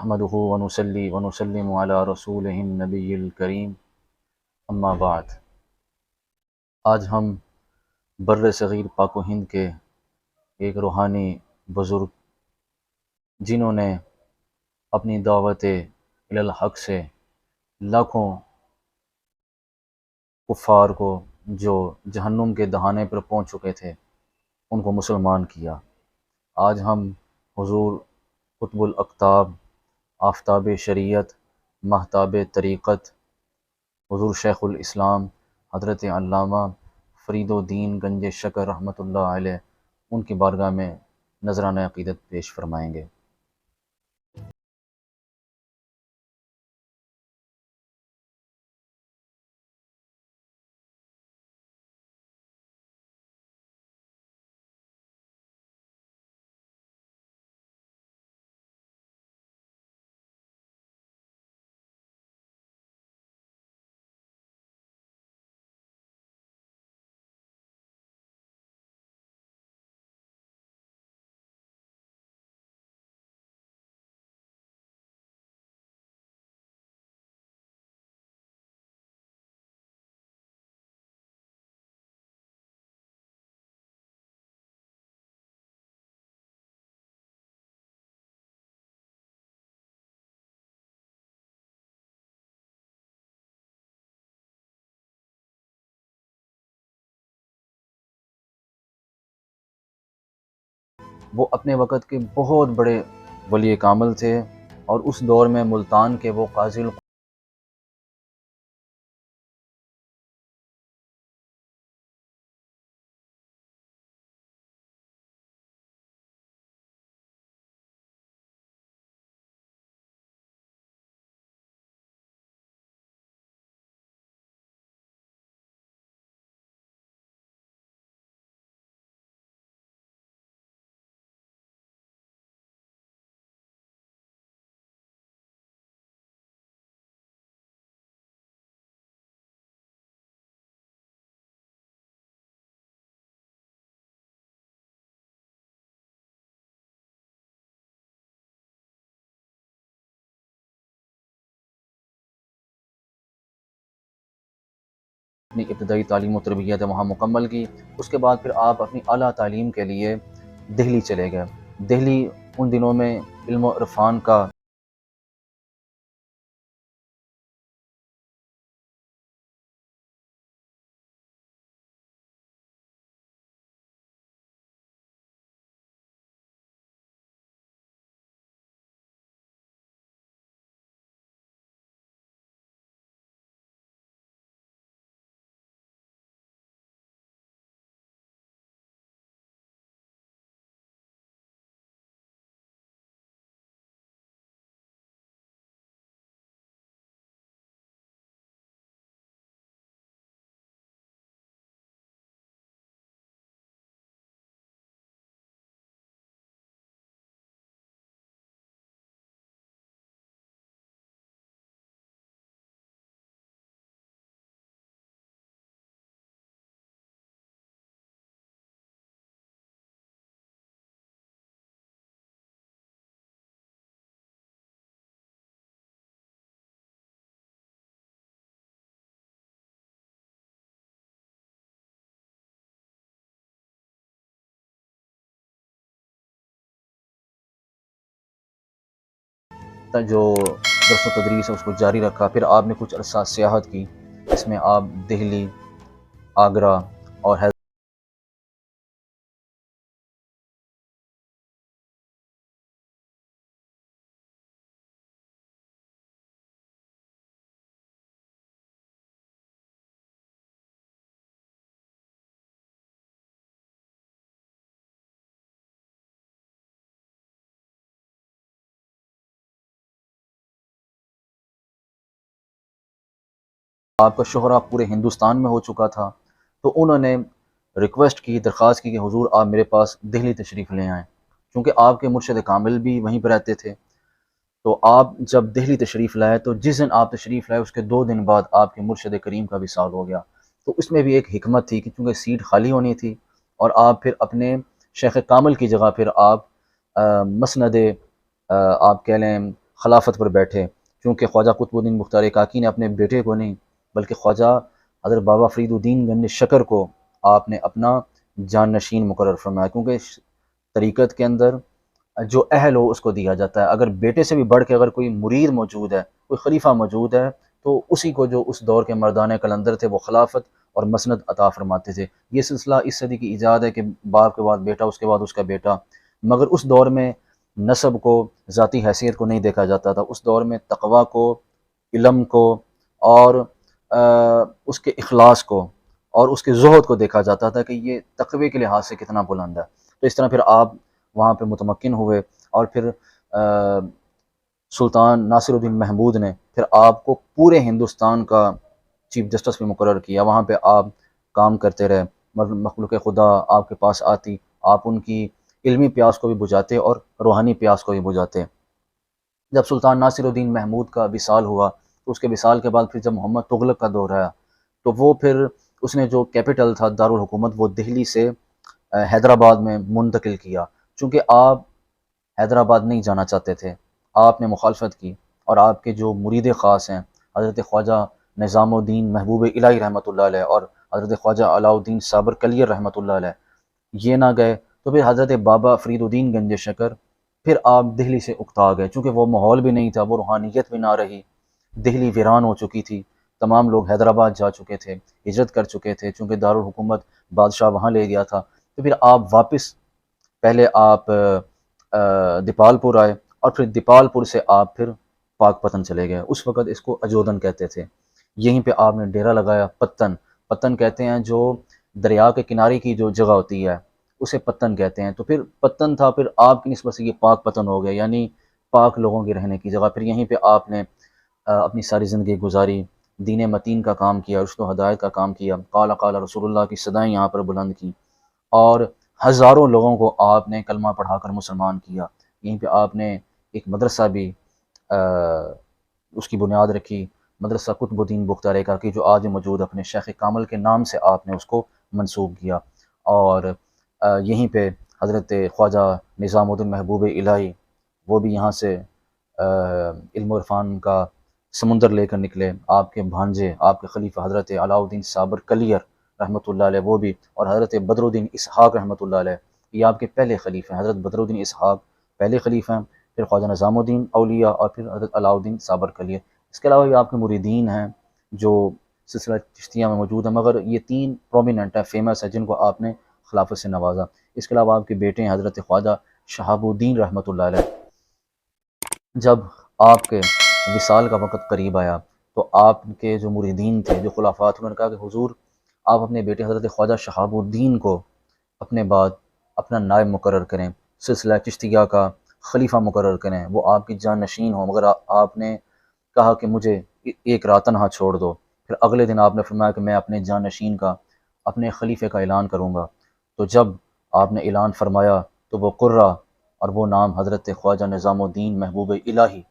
نحمدہ ونصلی ونسلم علی رسولہ النبی الکریم، اما بعد۔ آج ہم بر صغیر پاک و ہند کے ایک روحانی بزرگ، جنہوں نے اپنی دعوت الحق سے لاکھوں کفار کو جو جہنم کے دہانے پر پہنچ چکے تھے ان کو مسلمان کیا۔ آج ہم حضور قطب الاقطاب، آفتاب شریعت، مہتاب طریقت، حضور شیخ الاسلام حضرت علامہ فرید الدین گنج شکر رحمۃ اللہ علیہ، ان کی بارگاہ میں نذرانہ عقیدت پیش فرمائیں گے۔ وہ اپنے وقت کے بہت بڑے ولی کامل تھے، اور اس دور میں ملتان کے وہ قاضی اپنی ابتدائی تعلیم و تربیت وہاں مکمل کی۔ اس کے بعد پھر آپ اپنی اعلیٰ تعلیم کے لیے دہلی چلے گئے۔ دہلی ان دنوں میں علم و عرفان کا جو درس و تدریس ہے اس کو جاری رکھا۔ پھر آپ نے کچھ عرصہ سیاحت کی، اس میں آپ دہلی، آگرہ اور آپ کا شہرہ پورے ہندوستان میں ہو چکا تھا، تو انہوں نے ریکویسٹ کی، درخواست کی کہ حضور آپ میرے پاس دہلی تشریف لے آئیں، کیونکہ آپ کے مرشد کامل بھی وہیں پر رہتے تھے۔ تو آپ جب دہلی تشریف لائے تو جس دن آپ تشریف لائے اس کے 2 دن بعد آپ کے مرشد کریم کا وصال ہو گیا۔ تو اس میں بھی ایک حکمت تھی کہ چونکہ سیٹ خالی ہونی تھی، اور آپ پھر اپنے شیخ کامل کی جگہ پھر آپ مسند آپ کہہ لیں خلافت پر بیٹھے، چونکہ خواجہ قطب الدین بختیار کاکی نے اپنے بیٹے کو نہیں بلکہ خواجہ حضرت بابا فرید الدین گنج شکر کو آپ نے اپنا جان نشین مقرر فرمایا، کیونکہ طریقت کے اندر جو اہل ہو اس کو دیا جاتا ہے۔ اگر بیٹے سے بھی بڑھ کے اگر کوئی مرید موجود ہے، کوئی خلیفہ موجود ہے، تو اسی کو جو اس دور کے مردان قلندر تھے وہ خلافت اور مسند عطا فرماتے تھے۔ یہ سلسلہ اس صدی کی ایجاد ہے کہ باپ کے بعد بیٹا، اس کے بعد اس کا بیٹا، مگر اس دور میں نسب کو، ذاتی حیثیت کو نہیں دیکھا جاتا تھا۔ اس دور میں تقوی کو، علم کو، اور اس کے اخلاص کو اور اس کے زہد کو دیکھا جاتا تھا کہ یہ تقوی کے لحاظ سے کتنا بلند ہے۔ تو اس طرح پھر آپ وہاں پہ متمکن ہوئے، اور پھر سلطان ناصر الدین محمود نے پھر آپ کو پورے ہندوستان کا چیف جسٹس بھی مقرر کیا۔ وہاں پہ آپ کام کرتے رہے، مخلوق خدا آپ کے پاس آتی، آپ ان کی علمی پیاس کو بھی بجھاتے اور روحانی پیاس کو بھی بجھاتے۔ جب سلطان ناصر الدین محمود کا وصال ہوا تو اس کے وصال کے بعد پھر جب محمد تغلق کا دور آیا تو وہ پھر اس نے جو کیپٹل تھا دارالحکومت وہ دہلی سے حیدرآباد میں منتقل کیا، چونکہ آپ حیدرآباد نہیں جانا چاہتے تھے۔ آپ نے مخالفت کی، اور آپ کے جو مرید خاص ہیں حضرت خواجہ نظام الدین محبوب الہی رحمۃ اللہ علیہ اور حضرت خواجہ علاؤ الدین صابر کلیر رحمۃ اللہ علیہ، یہ نہ گئے تو پھر حضرت بابا فرید الدین گنج شکر پھر آپ دہلی سے اکتا گئے، چونکہ وہ ماحول بھی نہیں تھا، وہ روحانیت بھی نہ رہی، دہلی ویران ہو چکی تھی، تمام لوگ حیدرآباد جا چکے تھے، ہجرت کر چکے تھے، چونکہ دارالحکومت بادشاہ وہاں لے گیا تھا۔ تو پھر آپ واپس، پہلے آپ دیپال پور آئے، اور پھر دیپال پور سے آپ پھر پاک پتن چلے گئے۔ اس وقت اس کو اجودن کہتے تھے۔ یہیں پہ آپ نے ڈیرا لگایا۔ پتن، پتن کہتے ہیں جو دریا کے کنارے کی جو جگہ ہوتی ہے اسے پتن کہتے ہیں۔ تو پھر پتن تھا، پھر آپ کی نسبت سے یہ پاک پتن ہو گیا، یعنی پاک لوگوں کی رہنے کی جگہ۔ پھر یہیں پہ آپ نے اپنی ساری زندگی گزاری، دین متین کا کام کیا، رشد و ہدایت کا کام کیا، قال قال رسول اللہ کی صدائیں یہاں پر بلند کی، اور ہزاروں لوگوں کو آپ نے کلمہ پڑھا کر مسلمان کیا۔ یہیں پہ آپ نے ایک مدرسہ بھی اس کی بنیاد رکھی، مدرسہ قطب الدین بختیار کاکی، جو آج موجود اپنے شیخ کامل کے نام سے آپ نے اس کو منسوب کیا۔ اور یہیں پہ حضرت خواجہ نظام الدین محبوب الہی، وہ بھی یہاں سے علم و عرفان کا سمندر لے کر نکلے۔ آپ کے بھانجے، آپ کے خلیفہ حضرت علاؤ الدین صابر کلیر رحمۃ اللہ علیہ، وہ بھی، اور حضرت بدر الدین اسحاق رحمۃ اللہ علیہ، یہ آپ کے پہلے خلیفہ ہیں۔ حضرت بدر الدین اسحاق پہلے خلیفہ ہیں، پھر خواجہ نظام الدین اولیاء، اور پھر حضرت علاؤ الدین صابر کلیر۔ اس کے علاوہ بھی آپ کے مریدین ہیں جو سلسلہ چشتیہ میں موجود ہیں، مگر یہ تین پرومیننٹ ہیں، فیمس ہیں، جن کو آپ نے خلافت سے نوازا۔ اس کے علاوہ آپ کے بیٹے ہیں حضرت خواجہ شہاب الدین رحمۃ اللہ علیہ۔ جب آپ کے وصال کا وقت قریب آیا تو آپ کے جو مریدین تھے، جو خلافات، انہوں نے کہا کہ حضور آپ اپنے بیٹے حضرت خواجہ شہاب الدین کو اپنے بعد اپنا نائب مقرر کریں، سلسلہ چشتیہ کا خلیفہ مقرر کریں، وہ آپ کی جان نشین ہوں۔ مگر آپ نے کہا کہ مجھے ایک رات تنہا چھوڑ دو۔ پھر اگلے دن آپ نے فرمایا کہ میں اپنے جان نشین کا، اپنے خلیفے کا اعلان کروں گا۔ تو جب آپ نے اعلان فرمایا تو وہ قرہ اور وہ نام حضرت خواجہ نظام الدین محبوب الہی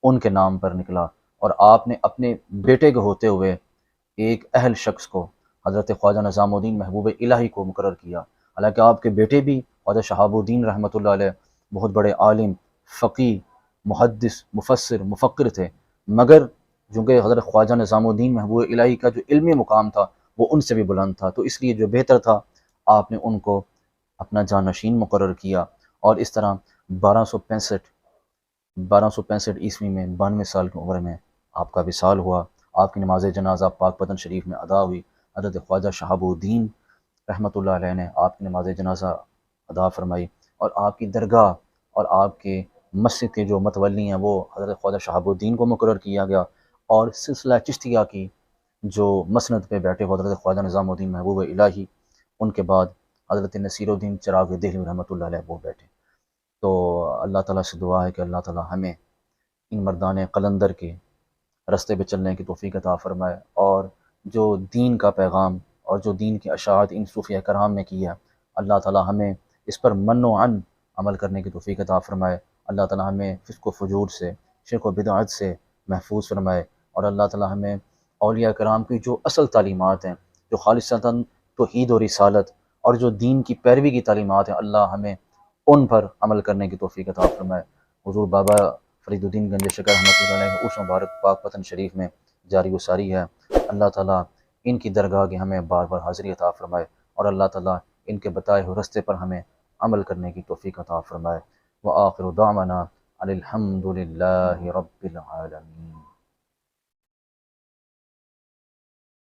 ان کے نام پر نکلا، اور آپ نے اپنے بیٹے کے ہوتے ہوئے ایک اہل شخص کو، حضرت خواجہ نظام الدین محبوب الہی کو مقرر کیا۔ حالانکہ آپ کے بیٹے بھی خواجہ شہاب الدین رحمۃ اللہ علیہ بہت بڑے عالم، فقی، محدث، مفسر، مفکر تھے، مگر چونکہ حضرت خواجہ نظام الدین محبوب الہی کا جو علمی مقام تھا وہ ان سے بھی بلند تھا، تو اس لیے جو بہتر تھا آپ نے ان کو اپنا جانشین مقرر کیا۔ اور اس طرح 1265 عیسوی میں 92 سال کی عمر میں آپ کا وصال ہوا۔ آپ کی نماز جنازہ پاک پتن شریف میں ادا ہوئی۔ حضرت خواجہ شہاب الدین رحمۃ اللہ علیہ نے آپ کی نماز جنازہ ادا فرمائی، اور آپ کی درگاہ اور آپ کے مسجد کے جو متولی ہیں وہ حضرت خواجہ شہاب الدین کو مقرر کیا گیا، اور سلسلہ چشتیہ کی جو مسند پہ بیٹھے وہ حضرت خواجہ نظام الدین محبوب الہی، ان کے بعد حضرت نصیر الدین چراغ دہلوی رحمۃ اللہ علیہ وہ بیٹھے۔ تو اللہ تعالیٰ سے دعا ہے کہ اللہ تعالیٰ ہمیں ان مردان قلندر کے رستے پہ چلنے کی توفیق عطا فرمائے، اور جو دین کا پیغام اور جو دین کی اشاعت ان صوفیہ کرام نے کی ہے، اللہ تعالیٰ ہمیں اس پر من و عن عمل کرنے کی توفیق عطا فرمائے۔ اللہ تعالیٰ ہمیں فسق و فجور سے، شرک و بدعت سے محفوظ فرمائے، اور اللہ تعالیٰ ہمیں اولیاء کرام کی جو اصل تعلیمات ہیں، جو خالصتاً توحید و رسالت اور جو دین کی پیروی کی تعلیمات ہیں، اللہ ہمیں ان پر عمل کرنے کی توفیق عطا فرمائے۔ حضور بابا فریدالدین گنج شکر رحمۃ اللہ علیہ اس مبارک پاک وطن شریف میں جاری و ساری ہے۔ اللہ تعالیٰ ان کی درگاہ کی ہمیں بار بار حاضری عطا فرمائے، اور اللہ تعالیٰ ان کے بتائے ہوئے رستے پر ہمیں عمل کرنے کی توفیق عطا فرمائے۔ وآخر دعوانا ان الحمد للہ رب العالمین۔